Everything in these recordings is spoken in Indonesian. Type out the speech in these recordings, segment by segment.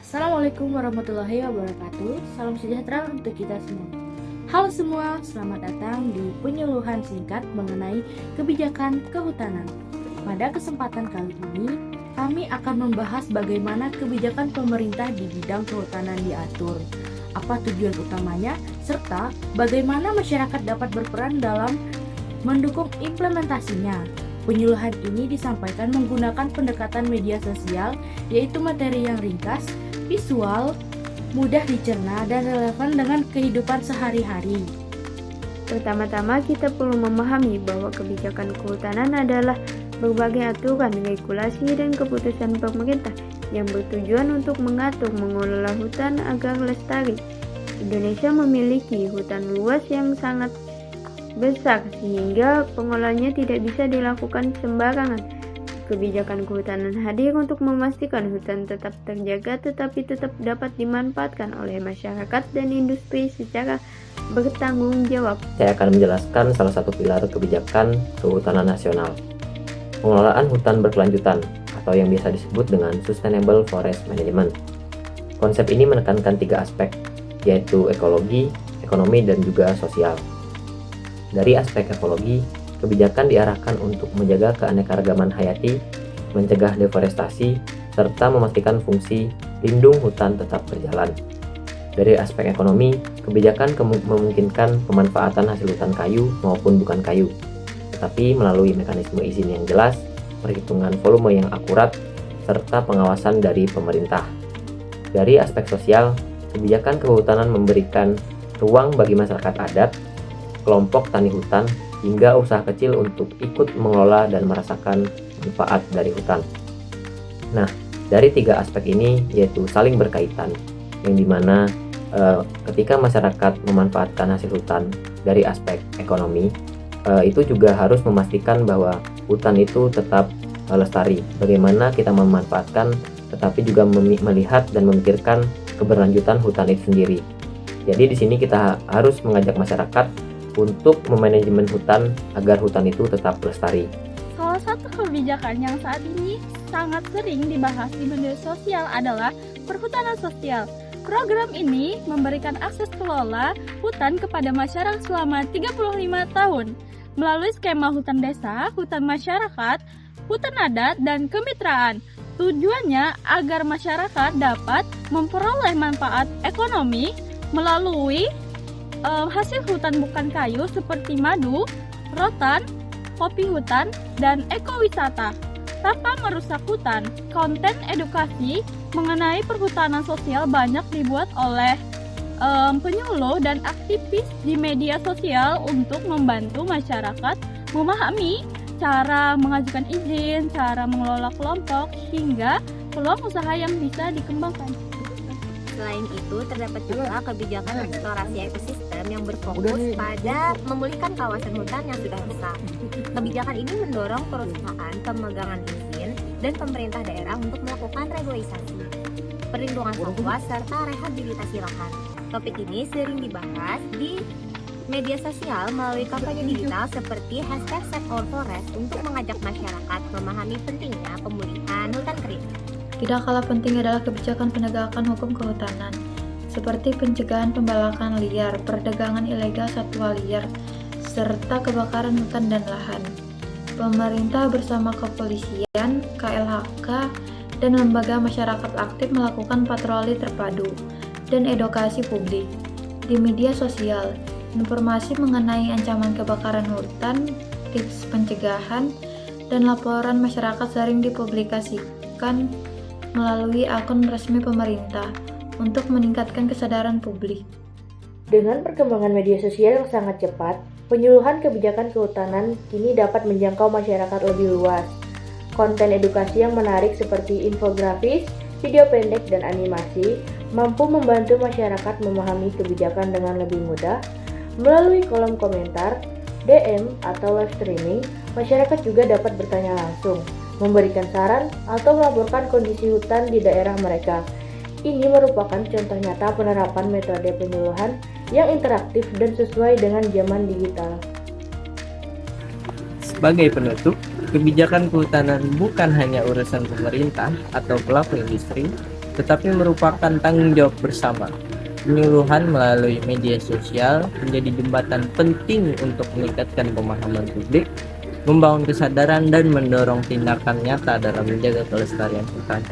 Assalamualaikum warahmatullahi wabarakatuh. Salam sejahtera untuk kita semua. Halo semua, selamat datang di penyuluhan singkat mengenai kebijakan kehutanan. Pada kesempatan kali ini, kami akan membahas bagaimana kebijakan pemerintah di bidang kehutanan diatur, apa tujuan utamanya, serta bagaimana masyarakat dapat berperan dalam mendukung implementasinya. Penyuluhan ini disampaikan menggunakan pendekatan media sosial, yaitu materi yang ringkas, visual, mudah dicerna, dan relevan dengan kehidupan sehari-hari. Pertama-tama kita perlu memahami bahwa kebijakan kehutanan adalah berbagai aturan, regulasi, dan keputusan pemerintah yang bertujuan untuk mengatur mengelola hutan agar lestari. Indonesia memiliki hutan luas yang sangat besar sehingga pengolahannya tidak bisa dilakukan sembarangan. Kebijakan kehutanan hadir untuk memastikan hutan tetap terjaga tetapi tetap dapat dimanfaatkan oleh masyarakat dan industri secara bertanggung jawab. Saya akan menjelaskan salah satu pilar kebijakan kehutanan nasional. Pengelolaan hutan berkelanjutan atau yang biasa disebut dengan Sustainable Forest Management. Konsep ini menekankan 3 aspek, yaitu ekologi, ekonomi, dan juga sosial. Dari aspek ekologi, kebijakan diarahkan untuk menjaga keanekaragaman hayati, mencegah deforestasi, serta memastikan fungsi lindung hutan tetap berjalan. Dari aspek ekonomi, kebijakan memungkinkan pemanfaatan hasil hutan kayu maupun bukan kayu, tetapi melalui mekanisme izin yang jelas, perhitungan volume yang akurat, serta pengawasan dari pemerintah. Dari aspek sosial, kebijakan kehutanan memberikan ruang bagi masyarakat adat, kelompok tani hutan, hingga usaha kecil untuk ikut mengelola dan merasakan manfaat dari hutan. Nah, dari 3 aspek ini yaitu saling berkaitan, yang dimana ketika masyarakat memanfaatkan hasil hutan dari aspek ekonomi, itu juga harus memastikan bahwa hutan itu tetap lestari. Bagaimana kita memanfaatkan, tetapi juga melihat dan memikirkan keberlanjutan hutan itu sendiri. Jadi di sini kita harus mengajak masyarakat untuk memanajemen hutan agar hutan itu tetap lestari. Salah satu kebijakan yang saat ini sangat sering dibahas di media sosial adalah perhutanan sosial. Program ini memberikan akses kelola hutan kepada masyarakat selama 35 tahun melalui skema hutan desa, hutan masyarakat, hutan adat, dan kemitraan. Tujuannya agar masyarakat dapat memperoleh manfaat ekonomi melalui hasil hutan bukan kayu seperti madu, rotan, kopi hutan, dan ekowisata tanpa merusak hutan. Konten edukasi mengenai perhutanan sosial banyak dibuat oleh penyuluh dan aktivis di media sosial untuk membantu masyarakat memahami cara mengajukan izin, cara mengelola kelompok, hingga peluang usaha yang bisa dikembangkan. Selain itu, terdapat juga kebijakan restorasi ekosistem yang berfokus pada memulihkan kawasan hutan yang sudah rusak. Kebijakan ini mendorong perusahaan, pemegangan izin, dan pemerintah daerah untuk melakukan regularisasi, perlindungan satwa, serta rehabilitasi lahan. Topik ini sering dibahas di media sosial melalui kampanye digital seperti #SaveOurForest untuk mengajak masyarakat memahami pentingnya pemulihan hutan kering. Tidak kalah penting adalah kebijakan penegakan hukum kehutanan, seperti pencegahan pembalakan liar, perdagangan ilegal satwa liar, serta kebakaran hutan dan lahan. Pemerintah bersama kepolisian, KLHK, dan lembaga masyarakat aktif melakukan patroli terpadu dan edukasi publik. Di media sosial, informasi mengenai ancaman kebakaran hutan, tips pencegahan, dan laporan masyarakat sering dipublikasikan melalui akun resmi pemerintah untuk meningkatkan kesadaran publik. Dengan perkembangan media sosial yang sangat cepat, penyuluhan kebijakan kehutanan kini dapat menjangkau masyarakat lebih luas. Konten edukasi yang menarik seperti infografis, video pendek, dan animasi mampu membantu masyarakat memahami kebijakan dengan lebih mudah. Melalui kolom komentar, DM, atau live streaming, masyarakat juga dapat bertanya langsung, memberikan saran, atau melaporkan kondisi hutan di daerah mereka. Ini merupakan contoh nyata penerapan metode penyuluhan yang interaktif dan sesuai dengan zaman digital. Sebagai penutup, kebijakan kehutanan bukan hanya urusan pemerintah atau pelaku industri, tetapi merupakan tanggung jawab bersama. Penyuluhan melalui media sosial menjadi jembatan penting untuk meningkatkan pemahaman publik, membangun kesadaran, dan mendorong tindakan nyata dalam menjaga kelestarian hutan.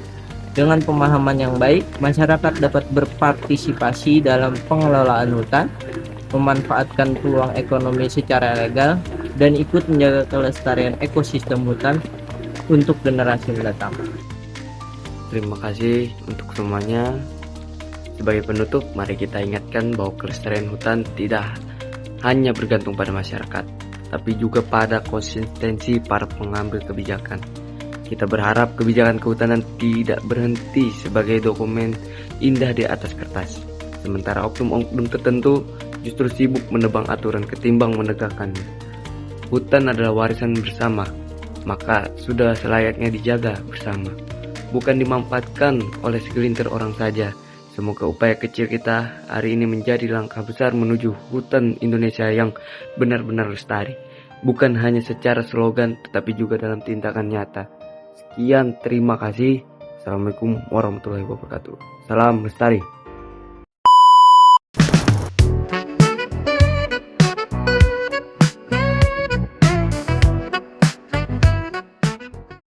Dengan pemahaman yang baik, masyarakat dapat berpartisipasi dalam pengelolaan hutan, memanfaatkan peluang ekonomi secara legal, dan ikut menjaga kelestarian ekosistem hutan untuk generasi mendatang. Terima kasih untuk semuanya. Sebagai penutup, mari kita ingatkan bahwa kelestarian hutan tidak hanya bergantung pada masyarakat, tapi juga pada konsistensi para pengambil kebijakan. Kita berharap kebijakan kehutanan tidak berhenti sebagai dokumen indah di atas kertas, sementara oknum-oknum tertentu justru sibuk menebang aturan ketimbang menegakkannya. Hutan adalah warisan bersama, maka sudah selayaknya dijaga bersama, bukan dimanfaatkan oleh segelintir orang saja. Semoga upaya kecil kita hari ini menjadi langkah besar menuju hutan Indonesia yang benar-benar lestari, bukan hanya secara slogan tetapi juga dalam tindakan nyata. Sekian, terima kasih. Assalamualaikum warahmatullahi wabarakatuh. Salam lestari.